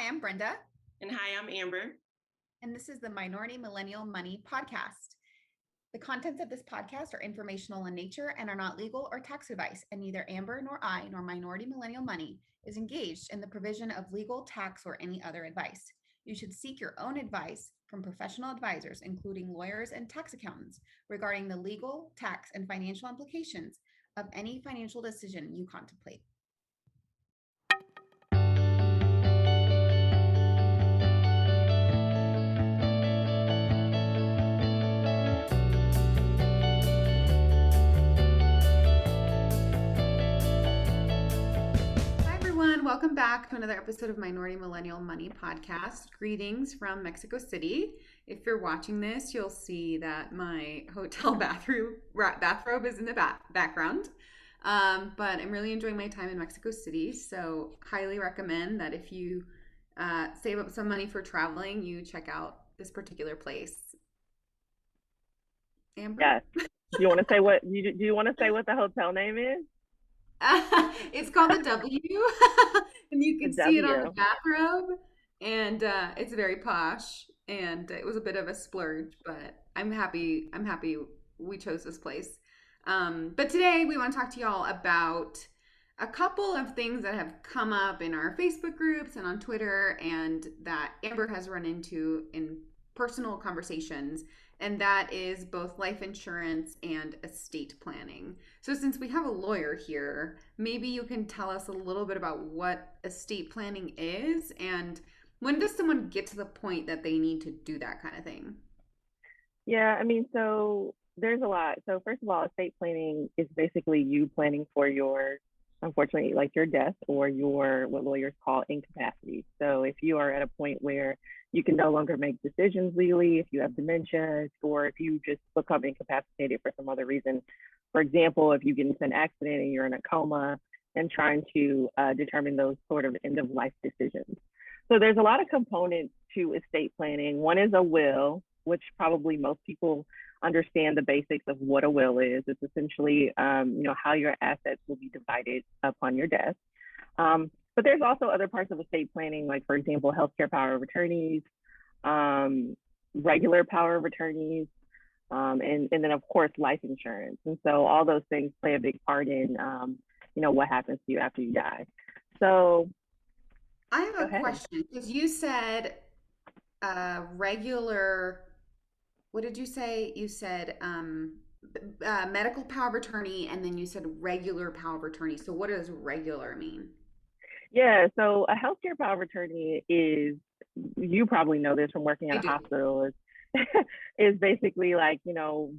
Hi, I'm Brenda. And hi, I'm Amber. And this is the Minority Millennial Money podcast. The contents of this podcast are informational in nature and are not legal or tax advice, and neither Amber nor I nor Minority Millennial Money is engaged in the provision of legal, tax, or any other advice. You should seek your own advice from professional advisors, including lawyers and tax accountants, regarding the legal, tax, and financial implications of any financial decision you contemplate. Welcome back to another episode of Minority Millennial Money podcast. Greetings from Mexico City. If you're watching this, you'll see that my hotel bathrobe is in the background. But I'm really enjoying my time in Mexico City, so highly recommend that if you save up some money for traveling, you check out this particular place. Amber? Yes. Do you want to say what the hotel name is? It's called the W, and you can see it on the bathrobe, and it's very posh, and it was a bit of a splurge, but I'm happy we chose this place. But today we want to talk to y'all about a couple of things that have come up in our Facebook groups and on Twitter, and that Amber has run into in personal conversations, and that is both life insurance and estate planning. So since we have a lawyer here, maybe you can tell us a little bit about what estate planning is, and when does someone get to the point that they need to do that kind of thing? Yeah, so there's a lot. So first of all, estate planning is basically you planning for your, unfortunately, like your death or your, what lawyers call incapacity. So if you are at a point where you can no longer make decisions legally, if you have dementia, or if you just become incapacitated for some other reason. For example, if you get into an accident and you're in a coma, and trying to determine those sort of end of life decisions. So there's a lot of components to estate planning. One is a will, which probably most people understand the basics of what a will is. It's essentially, how your assets will be divided upon your death. But there's also other parts of estate planning, like, for example, healthcare power of attorneys, regular power of attorneys, and then, of course, life insurance. And so all those things play a big part in, what happens to you after you die. So I have a question, because you said regular, what did you say? You said medical power of attorney, and then you said regular power of attorney. So what does regular mean? Yeah, so a healthcare power of attorney is, you probably know this from working at a hospital, is basically like, do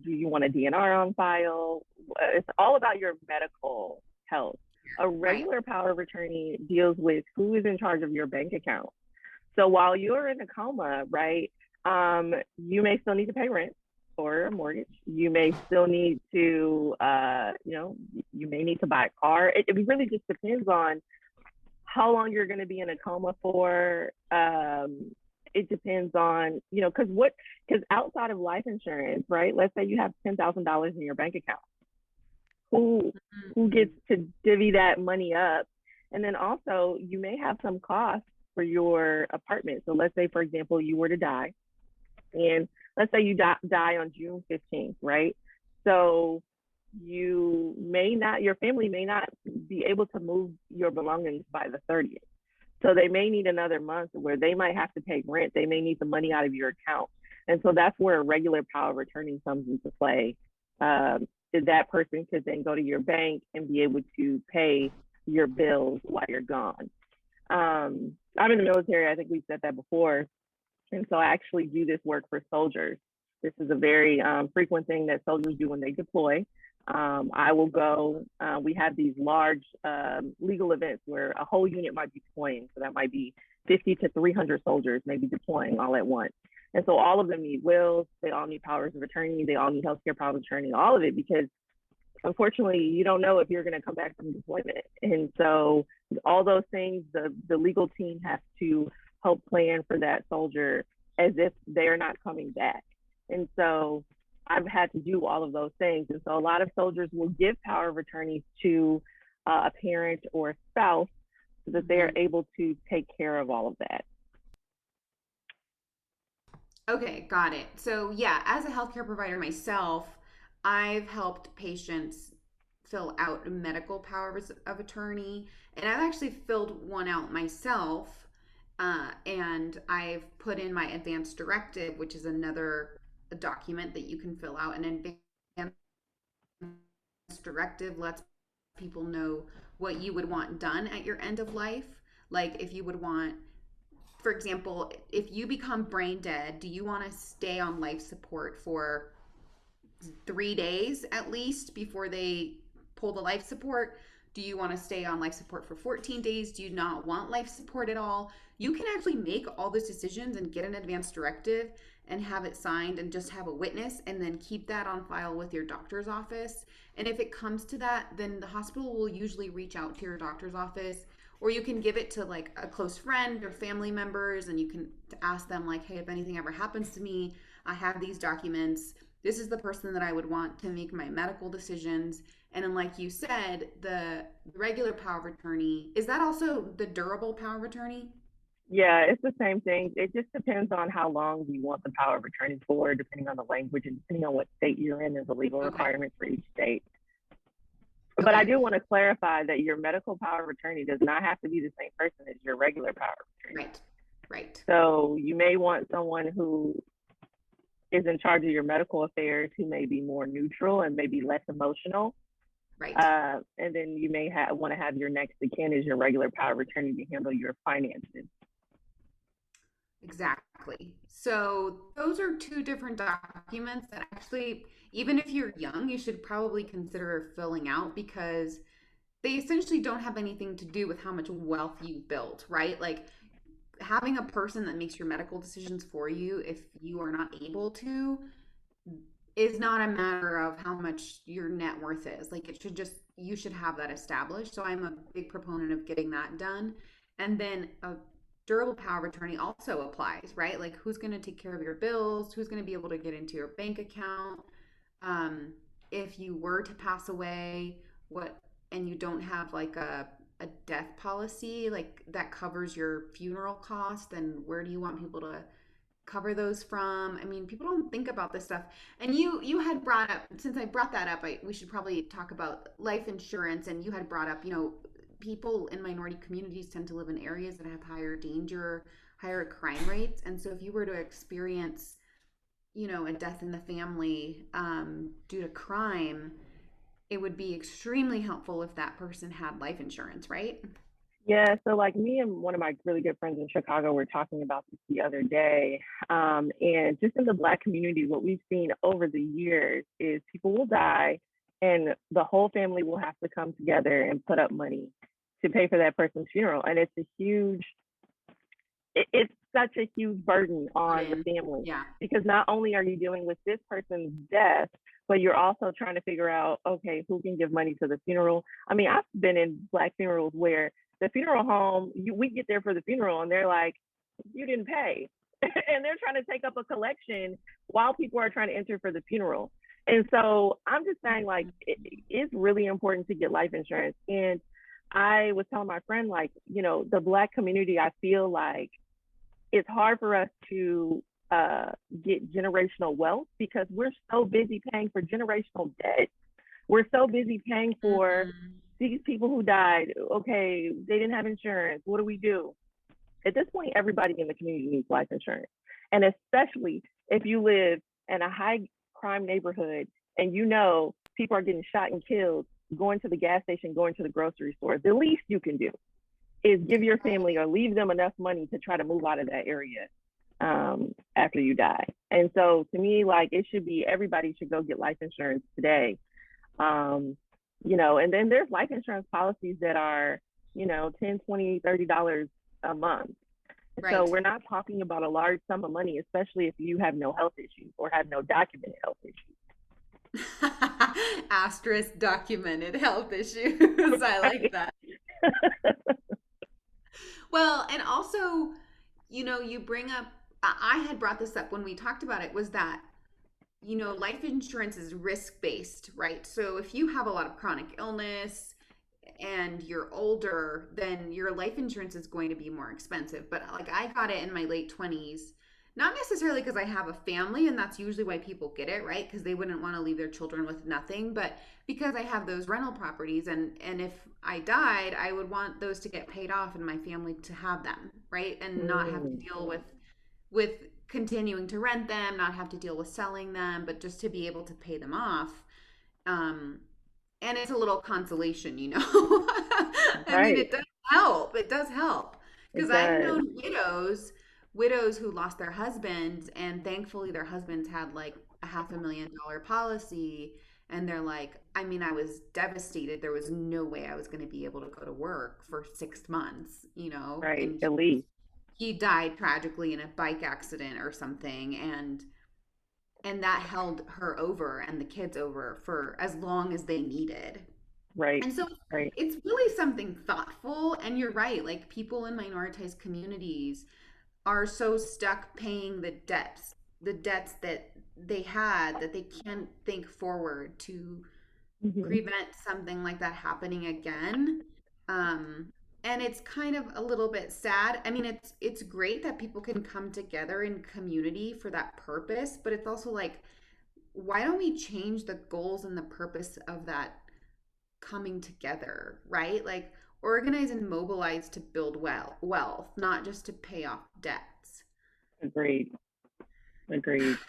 you want a DNR on file? It's all about your medical health. A regular power of attorney deals with who is in charge of your bank account. So while you're in a coma, right, you may still need to pay rent or a mortgage. You may still need to, you may need to buy a car. It really just depends on how long you're going to be in a coma for. It depends on, because outside of life insurance, right? Let's say you have $10,000 in your bank account. Who gets to divvy that money up? And then also you may have some costs for your apartment. So let's say, for example, you were to die, and let's say you die on June 15th, right? So your family may not be able to move your belongings by the 30th. So they may need another month where they might have to pay rent. They may need the money out of your account. And so that's where a regular power of attorney comes into play. That person could then go to your bank and be able to pay your bills while you're gone. I'm in the military. I think we've said that before. And so I actually do this work for soldiers. This is a very frequent thing that soldiers do when they deploy. I will go, we have these large legal events where a whole unit might be deploying. So that might be 50 to 300 soldiers maybe deploying all at once. And so all of them need wills, they all need powers of attorney, they all need healthcare power of attorney, all of it, because unfortunately, you don't know if you're going to come back from deployment. And so all those things, the legal team has to help plan for that soldier as if they're not coming back. And so I've had to do all of those things. And so a lot of soldiers will give power of attorneys to a parent or a spouse so that they're able to take care of all of that. Okay, got it. So, yeah, as a healthcare provider myself, I've helped patients fill out a medical powers of attorney, and I've actually filled one out myself. And I've put in my advance directive, which is another document that you can fill out. An advance directive lets people know what you would want done at your end of life. Like, if you would want, for example, if you become brain dead, do you want to stay on life support for 3 days at least before they pull the life support? Do you want to stay on life support for 14 days? Do you not want life support at all? You can actually make all those decisions and get an advance directive and have it signed and just have a witness and then keep that on file with your doctor's office. And if it comes to that, then the hospital will usually reach out to your doctor's office, or you can give it to like a close friend or family members, and you can ask them like, hey, if anything ever happens to me, I have these documents. This is the person that I would want to make my medical decisions. And then, like you said, the regular power of attorney, is that also the durable power of attorney? Yeah, it's the same thing. It just depends on how long you want the power of attorney for, depending on the language and depending on what state you're in. There's a legal Okay. requirement for each state. But I Okay. do want to clarify that your medical power of attorney does not have to be the same person as your regular power of attorney. Right. Right. So you may want someone who is in charge of your medical affairs who may be more neutral and maybe less emotional. Right. And then you may want to have your next of kin as your regular power of attorney to handle your finances. Exactly. So those are two different documents that actually, even if you're young, you should probably consider filling out because they essentially don't have anything to do with how much wealth you've built, right? Like having a person that makes your medical decisions for you if you are not able to is not a matter of how much your net worth is. Like it should just, you should have that established. So I'm a big proponent of getting that done. And then a durable power of attorney also applies, right? Like who's going to take care of your bills? Who's going to be able to get into your bank account? Um, if you were to pass away, what, and you don't have like a death policy like that covers your funeral cost, then where do you want people to cover those from? I mean, people don't think about this stuff. And you had brought up, since I brought that up, we should probably talk about life insurance. And you had brought up, people in minority communities tend to live in areas that have higher danger, higher crime rates. And so if you were to experience, a death in the family due to crime, it would be extremely helpful if that person had life insurance, right? Yeah, so like me and one of my really good friends in Chicago were talking about this the other day. And just in the Black community, what we've seen over the years is people will die and the whole family will have to come together and put up money to pay for that person's funeral. And it's such a huge burden on the Burden. family Yeah. because not only are you dealing with this person's death, but you're also trying to figure out, okay, who can give money to the funeral. I mean, I've been in Black funerals where the funeral home, we get there for the funeral and they're like, you didn't pay. And they're trying to take up a collection while people are trying to enter for the funeral. And so I'm just saying, like, it's really important to get life insurance. And I was telling my friend, like, the Black community, I feel like it's hard for us to get generational wealth because we're so busy paying for generational debt. We're so busy paying for Mm-hmm. these people who died. Okay, they didn't have insurance. What do we do? At this point, everybody in the community needs life insurance. And especially if you live in a high crime neighborhood and people are getting shot and killed, going to the gas station, going to the grocery store, the least you can do is give your family or leave them enough money to try to move out of that area after you die. And so to me, like everybody should go get life insurance today. Um, and then there's life insurance policies that are, 10, 20, $30 a month. So Right. we're not talking about a large sum of money, especially if you have no health issues or have no documented health issues. Asterisk documented health issues. I like Right? that. Well, and also, you bring up, I had brought this up when we talked about it, was that, life insurance is risk based, right? So if you have a lot of chronic illness and you're older, then your life insurance is going to be more expensive. But like I got it in my late 20s Not necessarily because I have a family, and that's usually why people get it, right? Because they wouldn't want to leave their children with nothing, but because I have those rental properties, and if I died, I would want those to get paid off and my family to have them, right? And not have to Mm, deal with continuing to rent them, not have to deal with selling them, but just to be able to pay them off. Um, and it's a little consolation, you know. I mean, right. it does help. It does help because It I've does. known widows who lost their husbands, and thankfully their husbands had like a $500,000 policy, and they're like, I mean, I was devastated. There was no way I was going to be able to go to work for 6 months, you know, Right. and At least. he died tragically in a bike accident or something, and that held her over and the kids over for as long as they needed. Right. And so Right. it's really something thoughtful. And you're right, like people in minoritized communities are so stuck paying the debts that they had, that they can't think forward to Hmm. prevent something like that happening again. Um, and it's kind of a little bit sad. I mean, it's great that people can come together in community for that purpose, but it's also like, why don't we change the goals and the purpose of that coming together, right? Like organize and mobilize to build wealth, not just to pay off debts. Agreed. Agreed.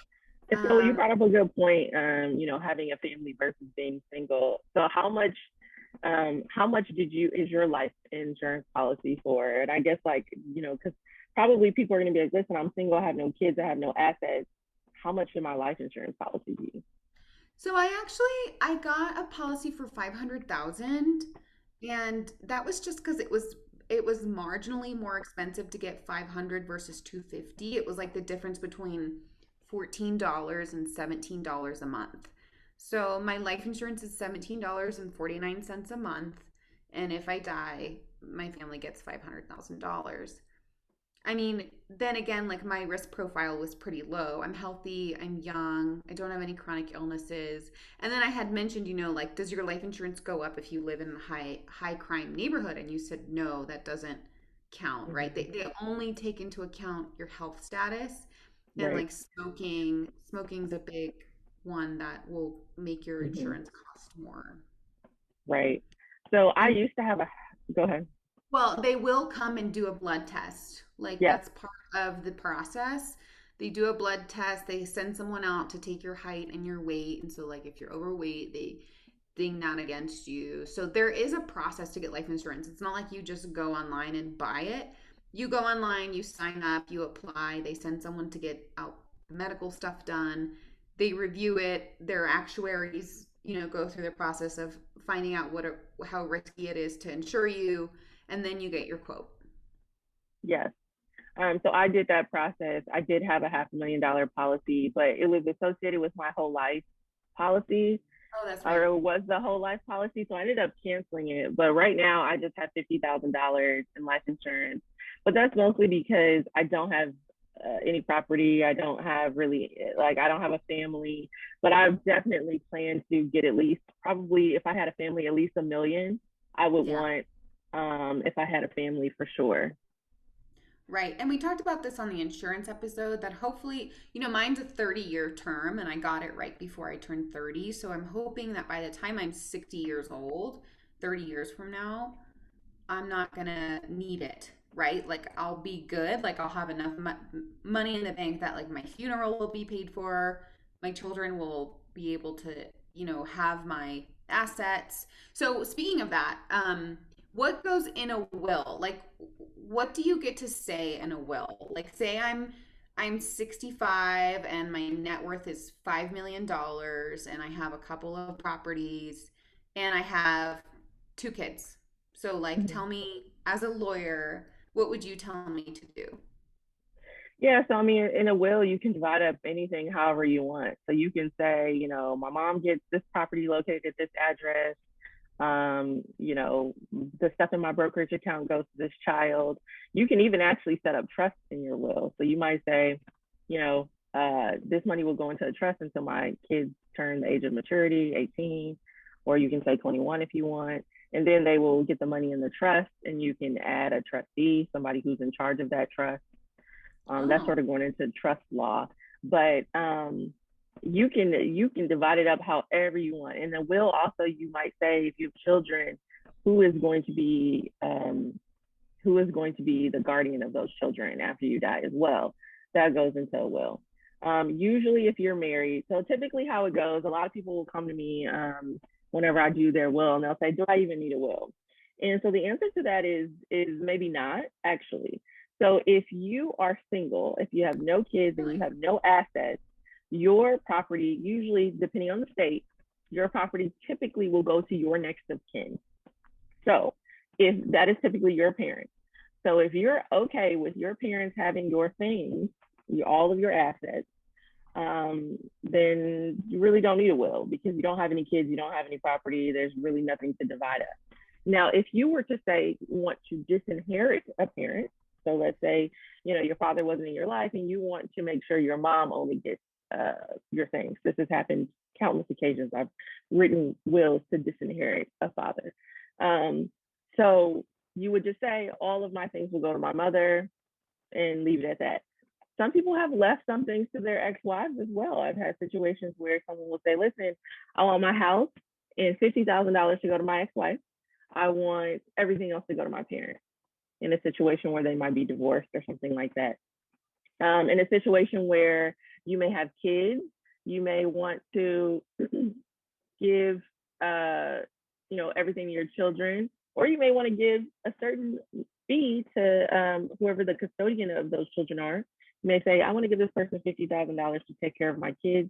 And so you Um, brought up a good point, having a family versus being single. So how much is your life insurance policy for? And I guess like, because probably people are going to be like, listen, I'm single, I have no kids, I have no assets. How much should my life insurance policy be? so I got a policy for 500,000, and that was just because it was marginally more expensive to get 500 versus 250. It was like the difference between $14 and $17 a month. So my life insurance is $17.49 a month, and if I die, my family gets $500,000. I mean, then again, like my risk profile was pretty low. I'm healthy, I'm young, I don't have any chronic illnesses. And then I had mentioned, like, does your life insurance go up if you live in a high crime neighborhood? And you said no, that doesn't count, right? Mm-hmm. They only take into account your health status, and Right. like smoking's a big one that will make your Mm-hmm. insurance cost more. Right. So I And used to have go ahead. well, they will come and do a blood test. Like Yes. that's part of the process. They do a blood test. They send someone out to take your height and your weight. And so like if you're overweight, they ding that against you. So there is a process to get life insurance. It's not like you just go online and buy it. You go online, you sign up, you apply, they send someone to get out the medical stuff done. They review it. Their actuaries, go through the process of finding out how risky it is to insure you, and then you get your quote. Yes. So I did that process. I did have a $500,000 policy, but it was associated with my whole life policy, Oh, that's or right. it was the whole life policy. So I ended up canceling it. But right now, I just have $50,000 in life insurance. But that's mostly because I don't have any property. I don't have really, like, I don't have a family. But I've definitely planned to get at least, probably, if I had a family, at least 1 million. I would Yeah. want, if I had a family for sure. Right. And we talked about this on the insurance episode that hopefully, mine's a 30-year term and I got it right before I turned 30. So I'm hoping that by the time I'm 60 years old, 30 years from now, I'm not gonna need it, right? Like I'll be good. Like I'll have enough money in the bank that like my funeral will be paid for. My children will be able to, have my assets. So speaking of that, what goes in a will? Like, what do you get to say in a will? Like, say I'm 65 and my net worth is $5 million and I have a couple of properties and I have two kids. So, like, Mhm. tell me, as a lawyer, what would you tell me to do? Yeah, so I mean, in a will, you can divide up anything however you want. So you can say, my mom gets this property located at this address. The stuff in my brokerage account goes to this child. You can even actually set up trusts in your will. So you might say, this money will go into a trust until my kids turn the age of maturity, 18, or you can say 21 if you want. And then they will get the money in the trust, and you can add a trustee, somebody who's in charge of that trust. That's Oh, sort of going into trust law, but you can divide it up however you want. In the will, also you might say if you have children, who is going to be who is going to be the guardian of those children after you die as well. That goes into a will. Usually, if you're married, so typically how it goes, a lot of people will come to me whenever I do their will, and they'll say, "Do I even need a will?" And so the answer to that is maybe not actually. So if you are single, if you have no kids and you really? have no assets, your property usually, depending on the state, your property typically will go to your next of kin. So if that is typically your parents. So if you're okay with your parents having your things, all of your assets, then you really don't need a will because you don't have any kids, you don't have any property, there's really nothing to divide up. Now, if you were to say you want to disinherit a parent, so let's say your father wasn't in your life and you want to make sure your mom only gets your things. This has happened countless occasions. I've written wills to disinherit a father. Um, so you would just say all of my things will go to my mother and leave it at that. Some people have left some things to their ex-wives as well. I've had situations where someone will say, listen, I want my house and $50,000 to go to my ex-wife. I want everything else to go to my parents in a situation where they might be divorced or something like that. In a situation where you may have kids, you may want to give everything to your children, or you may want to give a certain fee to whoever the custodian of those children are. You may say, I want to give this person $50,000 to take care of my kids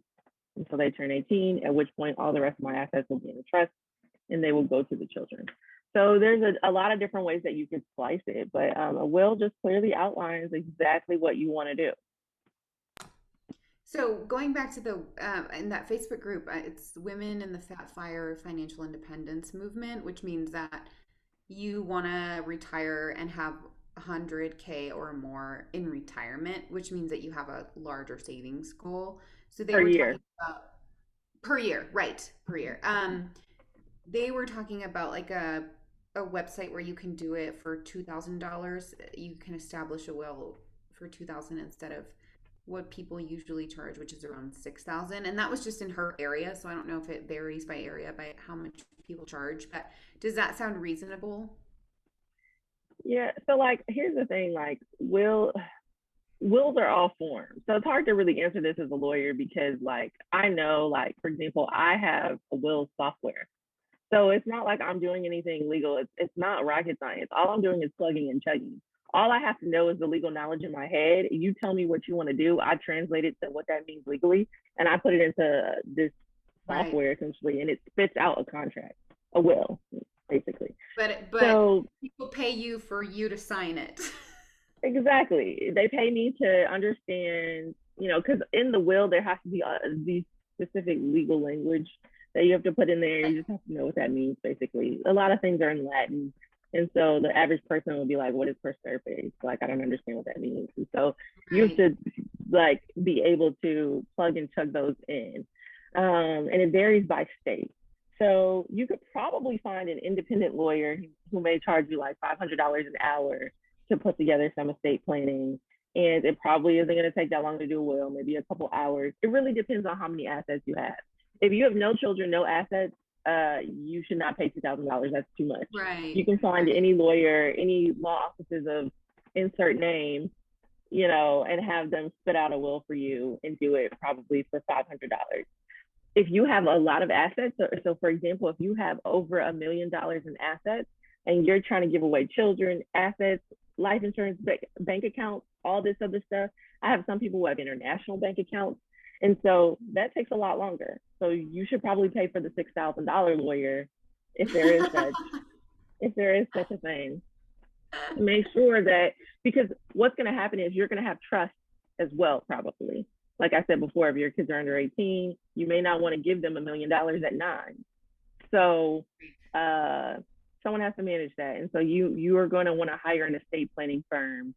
until they turn 18, at which point all the rest of my assets will be in a trust and they will go to the children. So there's a lot of different ways that you could slice it, but a will just clearly outlines exactly what you want to do. So going back to the in that Facebook group, it's Women in the Fat Fire Financial Independence Movement, which means that you want to retire and have 100K or more in retirement, which means that you have a larger savings goal. So they Per were year. talking about per year, right? Per year. They were talking about like a website where you can do it for $2,000. You can establish a will for 2,000 instead of what people usually charge, which is around 6,000. And that was just in her area, so I don't know if it varies by area by how much people charge. But does that sound reasonable? Yeah. So like here's the thing, like wills are all forms. So it's hard to really answer this as a lawyer because like I know, like, for example, I have a will software. So it's not like I'm doing anything legal. It's not rocket science. All I'm doing is plugging and chugging. All I have to know is the legal knowledge in my head. You tell me what you want to do. I translate it to what that means legally, and I put it into this Right. software essentially, and it spits out a contract, a will, basically. But So people pay you for you to sign it. exactly. They pay me to understand, because in the will, there has to be these specific legal language that you have to put in there. You just have to know what that means, basically. A lot of things are in Latin. And so the average person will be like, what is per surface? Like, I don't understand what that means. And so you have Right. to, like, be able to plug and chug those in. And it varies by state. So you could probably find an independent lawyer who may charge you like $500 an hour to put together some estate planning. And it probably isn't going to take that long to do a will, maybe a couple hours. It really depends on how many assets you have. If you have no children, no assets, you should not pay $2,000. That's too much. You Right. can find Right. any lawyer, any law offices of insert name, and have them spit out a will for you and do it probably for $500. If you have a lot of assets, so for example, if you have over $1 million in assets and you're trying to give away children, assets, life insurance, bank accounts, all this other stuff, I have some people who have international bank accounts. And so that takes a lot longer. So you should probably pay for the $6,000 lawyer if there is such, if there is such a thing, to make sure that, because what's going to happen is you're going to have trust as well, probably. Like I said before, if your kids are under 18, you may not want to give them $1 million at 9. So uh, someone has to manage that. And so you are going to want to hire an estate planning firm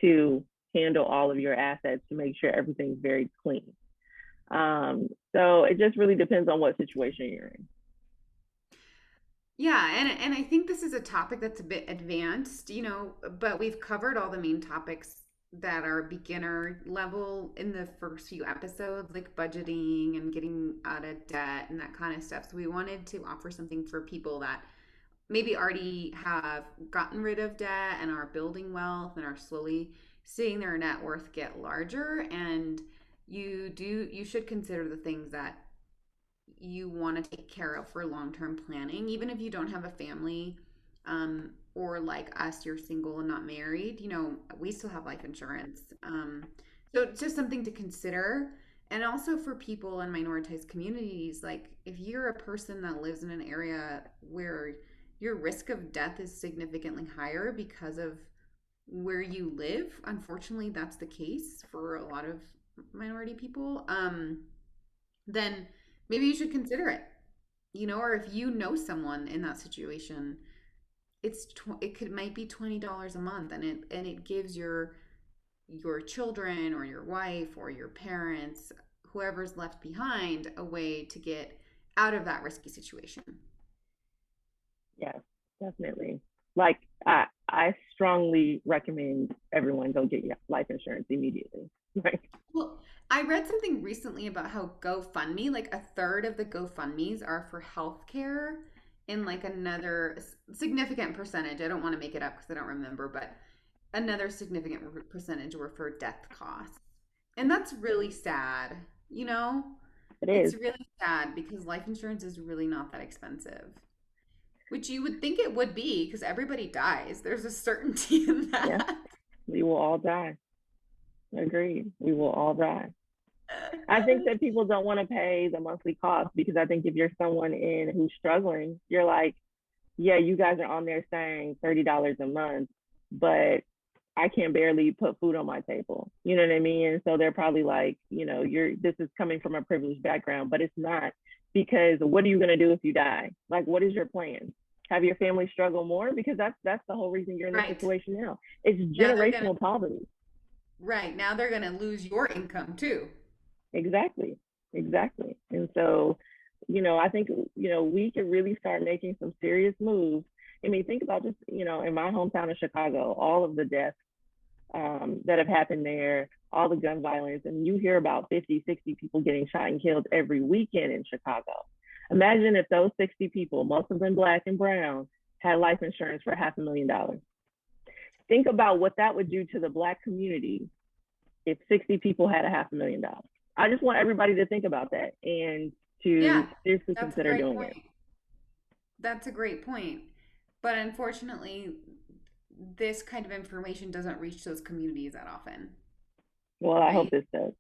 to handle all of your assets to make sure everything's very clean. So it just really depends on what situation you're in. Yeah, and I think this is a topic that's a bit advanced, but we've covered all the main topics that are beginner level in the first few episodes, like budgeting and getting out of debt and that kind of stuff. So we wanted to offer something for people that maybe already have gotten rid of debt and are building wealth and are slowly seeing their net worth get larger. And you should consider the things that you want to take care of for long-term planning, even if you don't have a family, or like us, you're single and not married. We still have life insurance. So it's just something to consider. And also for people in minoritized communities, like if you're a person that lives in an area where your risk of death is significantly higher because of where you live, unfortunately that's the case for a lot of minority people. Then maybe you should consider it. Or if you know someone in that situation, it could might be $20 a month, and it gives your children or your wife or your parents, whoever's left behind, a way to get out of that risky situation. Yes, definitely. Like I strongly recommend everyone go get your life insurance immediately. Right. Well, I read something recently about how GoFundMe, like a third of the GoFundMe's are for healthcare, and like another significant percentage, I don't want to make it up because I don't remember, but another significant percentage were for death costs. And that's really sad, you know? It It's is. really sad because life insurance is really not that expensive, which you would think it would be because everybody dies. There's a certainty in Yeah. that. We will all die. Agreed. We will all die. I think that people don't want to pay the monthly cost because I think if you're someone in who's struggling, you're like, yeah, you guys are on there saying $30 a month, but I can barely put food on my table. You know what I mean? And so they're probably like, this is coming from a privileged background, but it's not, because what are you going to do if you die? Like, what is your plan? Have your family struggle more? Because that's the whole reason you're in this Right. situation now. It's Now they're gonna generational poverty. right. Now they're gonna lose your income too. Exactly. Exactly. And so, I think, we could really start making some serious moves. I mean, think about just, in my hometown of Chicago, all of the deaths that have happened there, all the gun violence, and you hear about 50, 60 people getting shot and killed every weekend in Chicago. Imagine if those 60 people, most of them Black and brown, had life insurance for $500,000. Think about what that would do to the Black community if 60 people had $500,000. I just want everybody to think about that and to Yeah, seriously that's a consider great doing it. point. That's a great point. But unfortunately, this kind of information doesn't reach those communities that often, Well, I hope right? this does.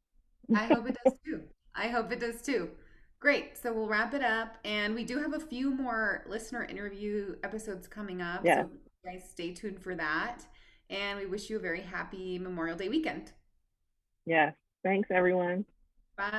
I hope it does too. I hope it does too. Great. So we'll wrap it up. And we do have a few more listener interview episodes coming up. Yeah. So guys, stay tuned for that. And we wish you a very happy Memorial Day weekend. Yeah. Thanks, everyone. Bye.